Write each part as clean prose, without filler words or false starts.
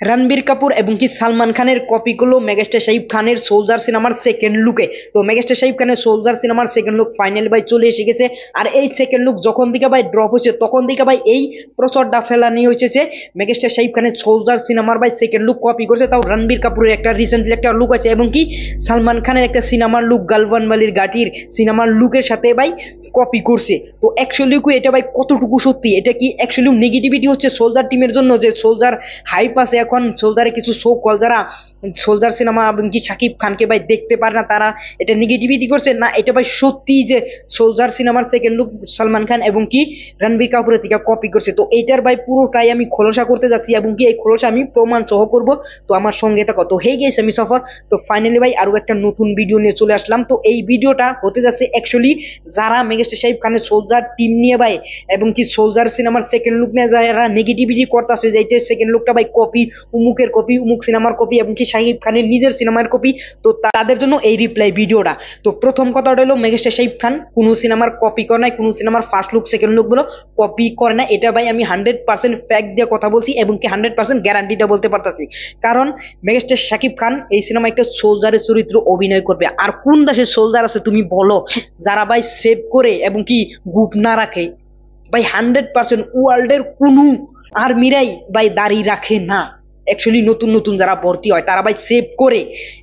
রণবীর কাপুর এবং কি সালমান খানের কপি করলো মেগাস্টার শাকিব খানের সোলজার সিনেমার সেকেন্ড লুকে। তো মেগাস্টার শাকিব খানের সোলজার সিনেমার সেকেন্ড লুক ফাইনালি ভাই চলে এসে গেছে। আর এই সেকেন্ড লুক যখন দিকে ভাই ড্রপ হয়েছে তখন দিকে ভাই এই প্রচারটা ফেলানি হয়েছে যে মেগাস্টার শাকিব খানের সোলজার সিনেমার ভাই সেকেন্ড লুক কপি করছে। তাও রণবীর কাপুরের একটা রিসেন্টলি একটা লুক আছে এবং কি সালমান খানের একটা সিনেমার লুক গালওয়ান বালির গাটির সিনেমার লুকের সাথে ভাই কপি করছে। তো অ্যাকচুয়ালি এটা ভাই কতটুকু সত্যি, এটা কি অ্যাকচুয়ালি নেগেটিভিটি হচ্ছে সোলজার টিমের জন্য যে সোলজার হাইপ আছে এখন সোলজারে কিছু শো কল যারা সোলজার সিনেমা এবং কি শাকিব খানকে ভাই দেখতে পারে না তারা এটা নেগেটিভিটি করছে, না এটা ভাই সত্যি যে সোলজার সিনেমার সেকেন্ড লুক সালমান খান এবং কি রণবীর কাপুরের থেকে কপি করছে। তো এইটার ভাই পুরোটাই আমি খোলসা করতে যাচ্ছি এবং কি এই খোলসা আমি প্রমাণ সহ করব। তো আমার সঙ্গে থাকো। তো হেই গাইস, আমি সফর। তো ফাইনালি ভাই আরো একটা নতুন ভিডিও নিয়ে চলে আসলাম। তো এই ভিডিওটা হতে যাচ্ছে অ্যাকচুয়ালি যারা মেগাস্টার শাকিব খানের সোলজার টিম নিয়ে ভাই এবং কি সোলজার সিনেমার সেকেন্ড লুক নিয়ে যারা নেগেটিভিটি করতেছে যে এইটার সেকেন্ড লুকটা ভাই কপি, উমুকের কপি, উমুক সিনেমার কপি এবং কি শাকিব খানের নিজের সিনেমার কপি। তো তাদের জন্য এই রিপ্লাই ভিডিওটা। তো প্রথম কথাটা হলো মেগাস্টার শাকিব খান কোনো সিনেমার কপি করে নাই, কোনো সিনেমার ফার্স্ট লুক সেকেন্ড লুক গুলো কপি করে না। এটা ভাই আমি 100% ফ্যাক্ট দিয়ে কথা বলছি এবং কি 100% গ্যারান্টি দিয়ে বলতে পারতাছি। কারণ মেগাস্টার শাকিব খান এই সিনেমায় একটা সোলজারের চরিত্র অভিনয় করবে। আর কোন দেশের সোলজার আছে তুমি বলো যারা ভাই সেভ করে এবং কি গ্রুপ না রাখে? ভাই 100% ওয়ার্ল্ডের কোনো আর্মিরাই ভাই দাড়ি রাখে না। অ্যাকচুয়ালি নতুন নতুন যারা ভর্তি হয় তারা ভাই সেভ করে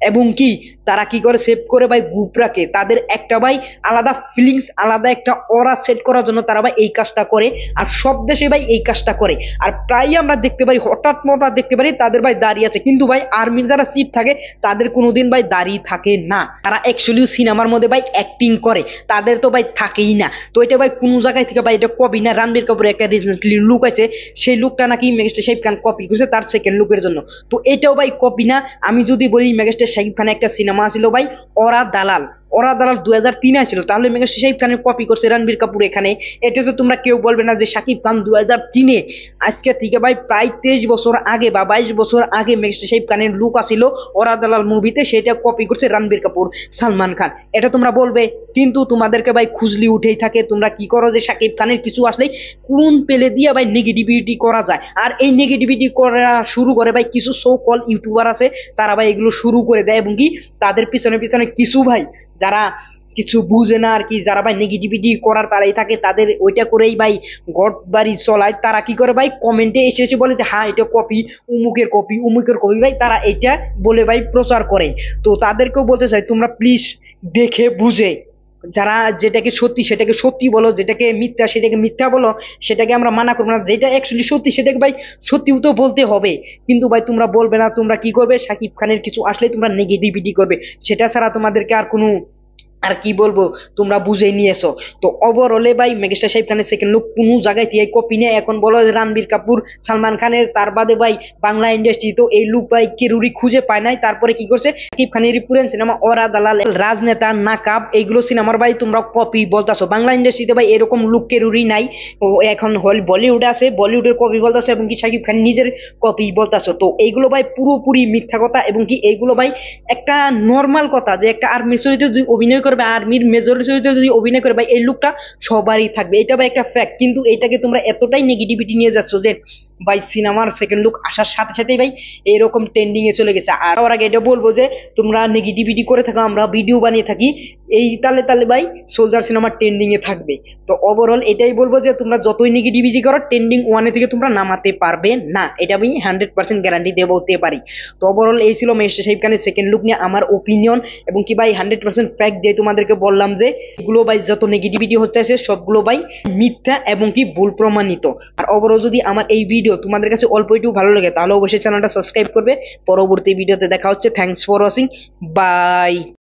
এবং কি তারা কি করে সেভ করে ভাই গ্রুপ রাখে। তাদের একটা ভাই আলাদা ফিলিংস, আলাদা একটা অরা সেট করার জন্য তারা ভাই এই কাজটা করে। আর সব দেশে ভাই এই কাজটা করে। আর প্রায় আমরা দেখতে পারি হঠাৎ মঠাৎ দেখতে পারি তাদের ভাই দাঁড়িয়ে আছে, কিন্তু ভাই আর্মির যারা চিফ থাকে তাদের কোনোদিন ভাই দাঁড়িয়ে থাকে না। তারা অ্যাকচুয়ালি সিনেমার মধ্যে ভাই অ্যাক্টিং করে, তাদের তো ভাই থাকেই না। তো এটা ভাই কোনো জায়গায় থেকে ভাই এটা কপি না। রণবীর কাপুরের একটা রিসেন্টলি লুক আছে, সেই লুকটা নাকি মেগাস্টার শাকিব খান কপি করছে তার সেকেন্ড লুকের জন্য। তো এটাও ভাই কপি না। আমি যদি বলি মেগাস্টার শাকিব খানের একটা সিনেমা ছিল ভাই ওরা দালাল, ওরা দালাল 2003 ছিল, তাহলে মেগাস্টার শাকিব খানের কপি করছে রণবীর কাপুর এখানে। এটা তো তোমরা কেউ বলবে না যে শাকিব খান 2003 আজকে থেকে ভাই প্রায় 23 বছর আগে বা 22 বছর আগে মেগাস্টার শাকিব খানের লুক আসিল ওরা দালাল মুভিতে, সেটা কপি করছে রণবীর কাপুর সালমান খান। এটা তোমরা বলবে, কিন্তু তোমাদেরকে ভাই খুঁজলি উঠেই থাকে। তোমরা কি করো যে শাকিব খানের কিছু আসলেই কোন পেলে দিয়ে ভাই নেগেটিভিটি করা যায়। আর এই নেগেটিভিটি করা শুরু করে ভাই কিছু সো কল ইউটিউবার আছে, তারা ভাই এগুলো শুরু করে দেয় এবং কি তাদের পিছনে পিছনে কিছু ভাই যারা কিছু বুঝে না আর কি, যারা ভাই নেগেটিভিটি করার তারাই থাকে, তাদের ওইটা করেই ভাই গড বাড়ি চলায়। তারা কি করে ভাই কমেন্টে এসে এসে বলে যে হ্যাঁ এটা কপি, উমুকের কপি, উমুকের কপি, ভাই তারা এটা বলে ভাই প্রচার করে। তো তাদেরকেও বলতে চাই তোমরা প্লিজ দেখে বুঝে যারা যেটাকে সত্যি সেটাকে সত্যি বলো, যেটাকে মিথ্যা সেটাকে মিথ্যা বলো, সেটাকে আমরা মানা করবো না। যেটা অ্যাকচুয়ালি সত্যি সেটাকে ভাই সত্যিও তো বলতে হবে। কিন্তু ভাই তোমরা বলবে না, তোমরা কি করবে শাকিব খানের কিছু আসলে তোমরা নেগেটিভিটি করবে, সেটা ছাড়া তোমাদেরকে আর কোনো আর কি বলবো তোমরা বুঝে নিয়েছো। তো ওভারঅলে ভাই মেগাস্টার শাকিব খানের সেকেন্ড লুক কোনো জায়গায় দিয়ে কপি নেই। এখন বলো রণবীর কাপুর সালমান খানের, তার বাদে ভাই বাংলা ইন্ডাস্ট্রি তো এই লুক ভাই কেরুরি খুঁজে পায় নাই। তারপরে কি করছে শাকিব খানের পুরান সিনেমা ওরা দালাল, রাজনেতা, নাকাব, এইগুলো সিনেমার ভাই তোমরা কপি বলতাছো। বাংলা ইন্ডাস্ট্রিতে ভাই এরকম লুক কেরুরি নাই। এখন বলিউড আছে, বলিউডের কপি বলতাছো এবং কি শাকিব খান নিজের কপি বলতাছো। তো এইগুলো ভাই পুরোপুরি মিথ্যা কথা এবং কি এইগুলো ভাই একটা নর্মাল কথা যে একটা আর্মির চরিত্রে যদি অভিনয় করে, আর্মির মেজর চরিত্রে যদি অভিনয় করে ভাই এই লুকটা সবারই থাকবে, এটা ভাই একটা ফ্যাক্ট। কিন্তু এটাকে তোমরা এতটাই নেগেটিভিটি নিয়ে যাচ্ছ যে ভাই সিনেমার সেকেন্ড লুক আসার সাথে সাথেই ভাই এরকম ট্রেন্ডিং এ চলে গেছে। আর ওর আগে এটা বলবো যে তোমরা নেগেটিভিটি করে থাকো, আমরা ভিডিও বানিয়ে থাকি, এই তালে তালে ভাই সোলজার সিনেমা ট্রেন্ডিং এ থাকবে। তো ওভারঅল এটাই বলবো যে তোমরা যতই নেগেটিভিটি করো ট্রেন্ডিং ওয়ানে থেকে তোমরা নামাতে পারবে না, এটা আমি 100% গ্যারান্টি দিয়ে বলতে পারি। তো ওভারঅল এই ছিল মেগাস্টার শাকিব খানের সেকেন্ড লুক নিয়ে আমার ওপিনিয়ন এবং কি ভাই 100% ফ্যাক্ট দিয়ে তোমাদেরকে বললাম যে এগুলো ভাই যত নেগেটিভিটি হচ্ছে সবগুলো ভাই মিথ্যা এবং কি ভুল প্রমাণিত। আর ওভারঅল যদি আমার এই ভিডিও তোমাদের কাছে অল্প একটু ভালো লাগে তাহলে অবশ্যই চ্যানেলটা সাবস্ক্রাইব করবে। পরবর্তী ভিডিওতে দেখা হচ্ছে। Thanks for watching, by.